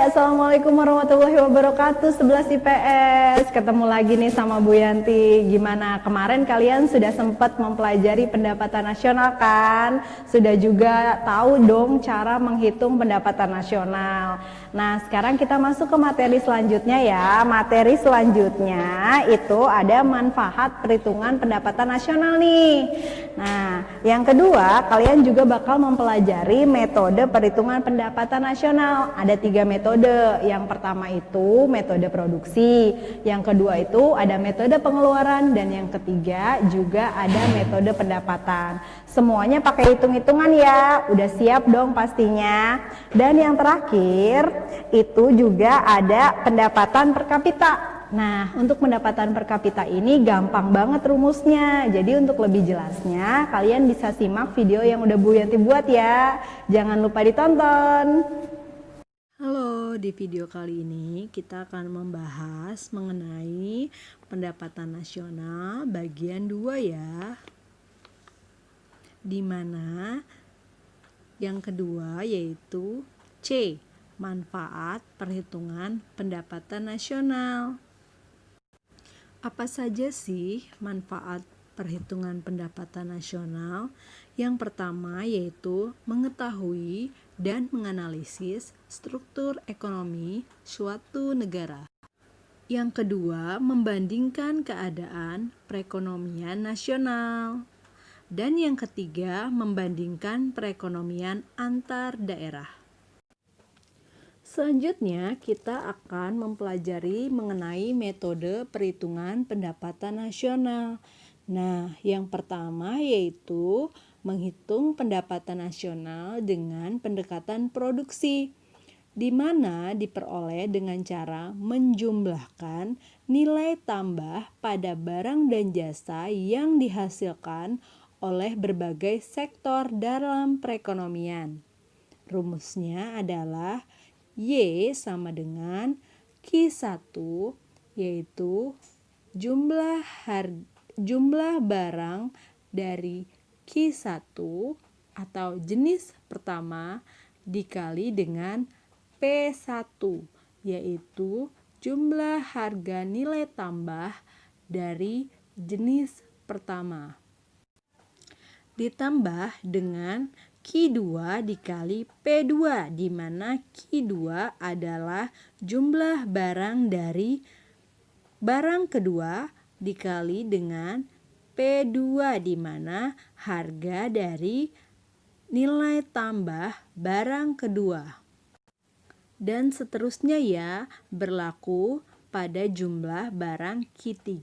Assalamualaikum warahmatullahi wabarakatuh 11 IPS. Ketemu lagi nih sama Bu Yanti. Gimana kemarin kalian sudah sempat mempelajari pendapatan nasional kan? Sudah juga tahu dong cara menghitung pendapatan nasional. Nah, sekarang kita masuk ke materi selanjutnya ya. Materi selanjutnya itu ada manfaat perhitungan pendapatan nasional nih. Nah, yang kedua, kalian juga bakal mempelajari metode perhitungan pendapatan nasional. Ada 3 metode. Yang pertama itu metode produksi, yang kedua itu ada metode pengeluaran, dan yang ketiga juga ada metode pendapatan. Semuanya pakai hitung-hitungan ya. Udah siap dong pastinya. Dan yang terakhir itu juga ada pendapatan per kapita. Nah, untuk pendapatan per kapita ini gampang banget rumusnya. Jadi untuk lebih jelasnya, kalian bisa simak video yang udah Bu Yanti buat ya. Jangan lupa ditonton. Halo, di video kali ini kita akan membahas mengenai pendapatan nasional bagian 2 ya. Di mana yang kedua yaitu C, manfaat perhitungan pendapatan nasional. Apa saja sih manfaat perhitungan pendapatan nasional? Yang pertama yaitu mengetahui dan menganalisis struktur ekonomi suatu negara. Yang kedua, membandingkan keadaan perekonomian nasional. Dan yang ketiga, membandingkan perekonomian antar daerah. Selanjutnya, kita akan mempelajari mengenai metode perhitungan pendapatan nasional. Nah, yang pertama yaitu menghitung pendapatan nasional dengan pendekatan produksi, di mana diperoleh dengan cara menjumlahkan nilai tambah pada barang dan jasa yang dihasilkan oleh berbagai sektor dalam perekonomian. Rumusnya adalah Y sama dengan Q1, yaitu jumlah barang dari Q1 atau jenis pertama dikali dengan P1, yaitu jumlah harga nilai tambah dari jenis pertama, ditambah dengan Q2 dikali P2, di mana Q2 adalah jumlah barang dari barang kedua dikali dengan P2, di mana harga dari nilai tambah barang kedua. Dan seterusnya ya, berlaku pada jumlah barang Q3,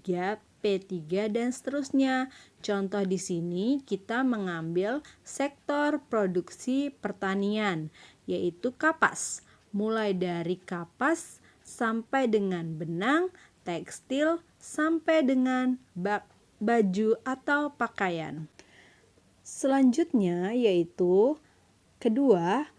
P3 dan seterusnya. Contoh di sini kita mengambil sektor produksi pertanian, yaitu kapas. Mulai dari kapas sampai dengan benang, tekstil sampai dengan baju atau pakaian. Selanjutnya yaitu kedua,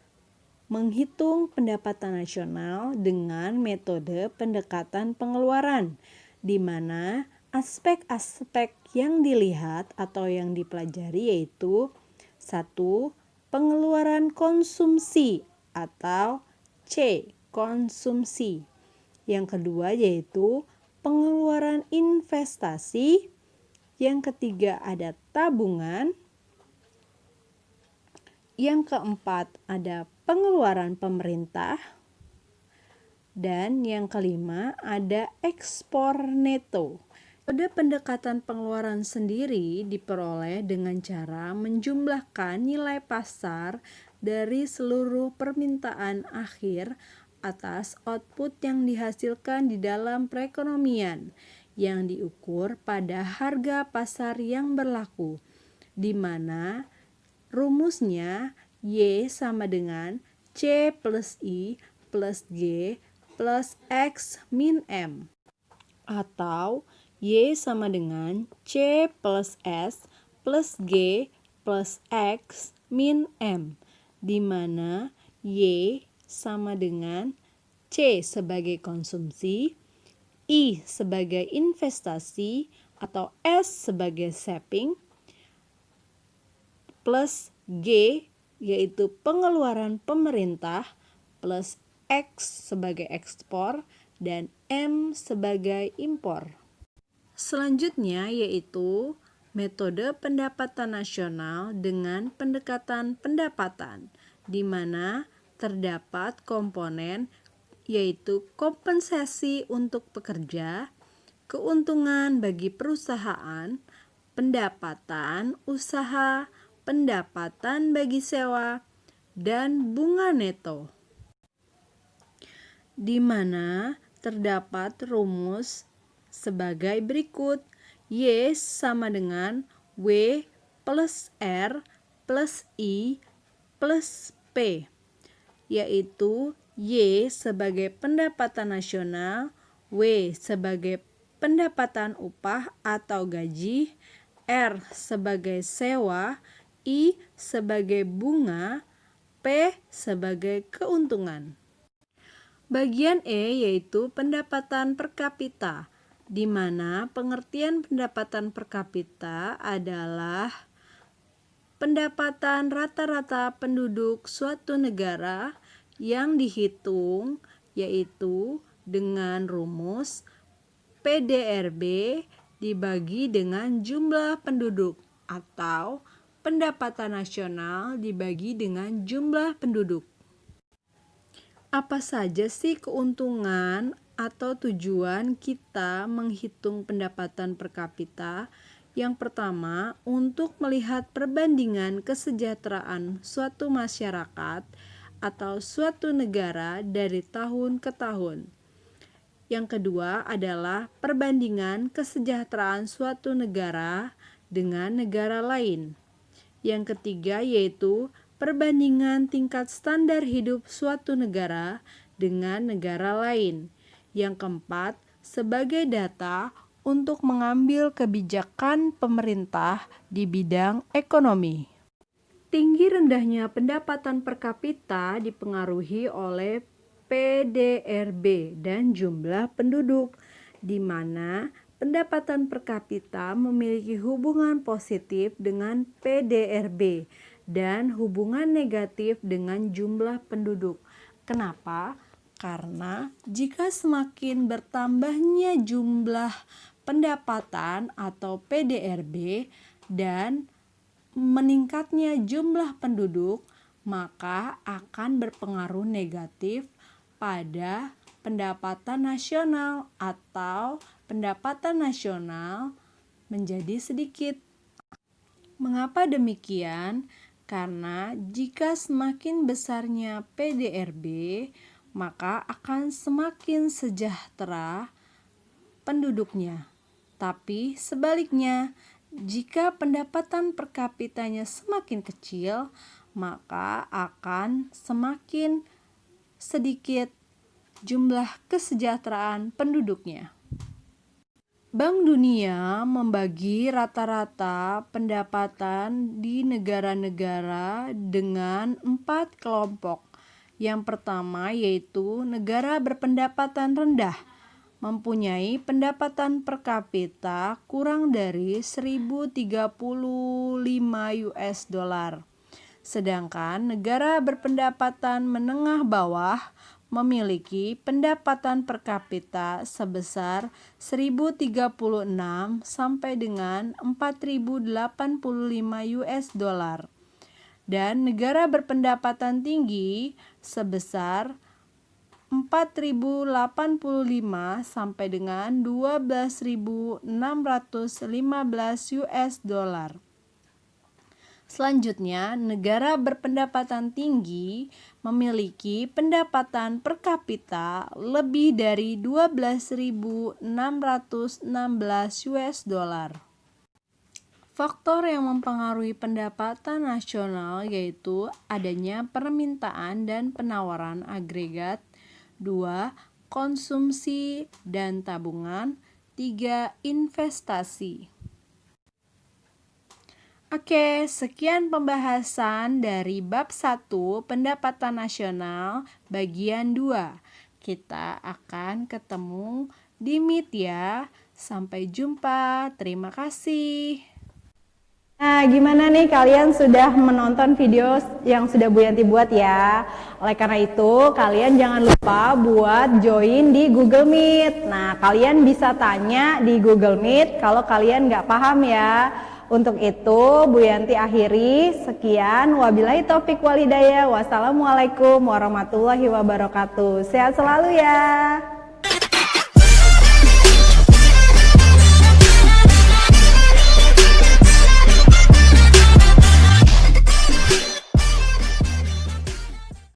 menghitung pendapatan nasional dengan metode pendekatan pengeluaran, di mana aspek-aspek yang dilihat atau yang dipelajari yaitu 1. Pengeluaran konsumsi atau C, konsumsi. Yang kedua yaitu pengeluaran investasi. Yang ketiga ada tabungan. Yang keempat ada pengeluaran pemerintah. Dan yang kelima ada ekspor neto. Pada pendekatan pengeluaran sendiri diperoleh dengan cara menjumlahkan nilai pasar dari seluruh permintaan akhir atas output yang dihasilkan di dalam perekonomian yang diukur pada harga pasar yang berlaku, di mana rumusnya Y sama dengan C plus I plus G plus X min M, atau Y sama dengan C plus S plus G plus X min M, di mana Y sama dengan C sebagai konsumsi, I sebagai investasi atau S sebagai saving, plus G yaitu pengeluaran pemerintah, plus X sebagai ekspor, dan M sebagai impor. Selanjutnya yaitu metode pendapatan nasional dengan pendekatan pendapatan, di mana terdapat komponen yaitu kompensasi untuk pekerja, keuntungan bagi perusahaan, pendapatan usaha, pendapatan bagi sewa, dan bunga neto, di mana terdapat rumus sebagai berikut. Y sama dengan W plus R plus I plus P, yaitu Y sebagai pendapatan nasional, W sebagai pendapatan upah atau gaji, R sebagai sewa, I sebagai bunga, P sebagai keuntungan. Bagian E yaitu pendapatan per kapita, di mana pengertian pendapatan per kapita adalah pendapatan rata-rata penduduk suatu negara yang dihitung yaitu dengan rumus PDRB dibagi dengan jumlah penduduk atau pendapatan nasional dibagi dengan jumlah penduduk. Apa saja sih keuntungan atau tujuan kita menghitung pendapatan per kapita? Yang pertama, untuk melihat perbandingan kesejahteraan suatu masyarakat atau suatu negara dari tahun ke tahun. Yang kedua adalah perbandingan kesejahteraan suatu negara dengan negara lain. Yang ketiga yaitu perbandingan tingkat standar hidup suatu negara dengan negara lain. Yang keempat, sebagai data untuk mengambil kebijakan pemerintah di bidang ekonomi. Tinggi rendahnya pendapatan per kapita dipengaruhi oleh PDRB dan jumlah penduduk, di mana pendapatan per kapita memiliki hubungan positif dengan PDRB dan hubungan negatif dengan jumlah penduduk. Kenapa? Karena jika semakin bertambahnya jumlah pendapatan atau PDRB dan meningkatnya jumlah penduduk, maka akan berpengaruh negatif pada pendapatan nasional atau pendapatan nasional menjadi sedikit. Mengapa demikian? Karena jika semakin besarnya PDRB, maka akan semakin sejahtera penduduknya. Tapi sebaliknya, jika pendapatan per kapitanya semakin kecil, maka akan semakin sedikit jumlah kesejahteraan penduduknya. Bank Dunia membagi rata-rata pendapatan di negara-negara dengan 4 kelompok. Yang pertama yaitu negara berpendapatan rendah, mempunyai pendapatan per kapita kurang dari 1.035 US dollar. Sedangkan negara berpendapatan menengah bawah memiliki pendapatan per kapita sebesar 1.036 sampai dengan 4.085 US dollar. Dan negara berpendapatan tinggi sebesar 4.085 sampai dengan 12.615 US dollar. Selanjutnya, negara berpendapatan tinggi memiliki pendapatan per kapita lebih dari 12.616 US dollar. Faktor yang mempengaruhi pendapatan nasional yaitu adanya permintaan dan penawaran agregat, 2. Konsumsi dan tabungan, 3. Investasi. Oke, sekian pembahasan dari bab 1 pendapatan nasional bagian 2. Kita akan ketemu di Meet ya. Sampai jumpa. Terima kasih. Nah, gimana nih kalian sudah menonton video yang sudah Bu Yanti buat ya? Oleh karena itu, kalian jangan lupa buat join di Google Meet. Nah, kalian bisa tanya di Google Meet kalau kalian nggak paham ya. Untuk itu, Bu Yanti akhiri. Sekian, wabillahi taufik walhidayah. Wassalamualaikum warahmatullahi wabarakatuh. Sehat selalu ya.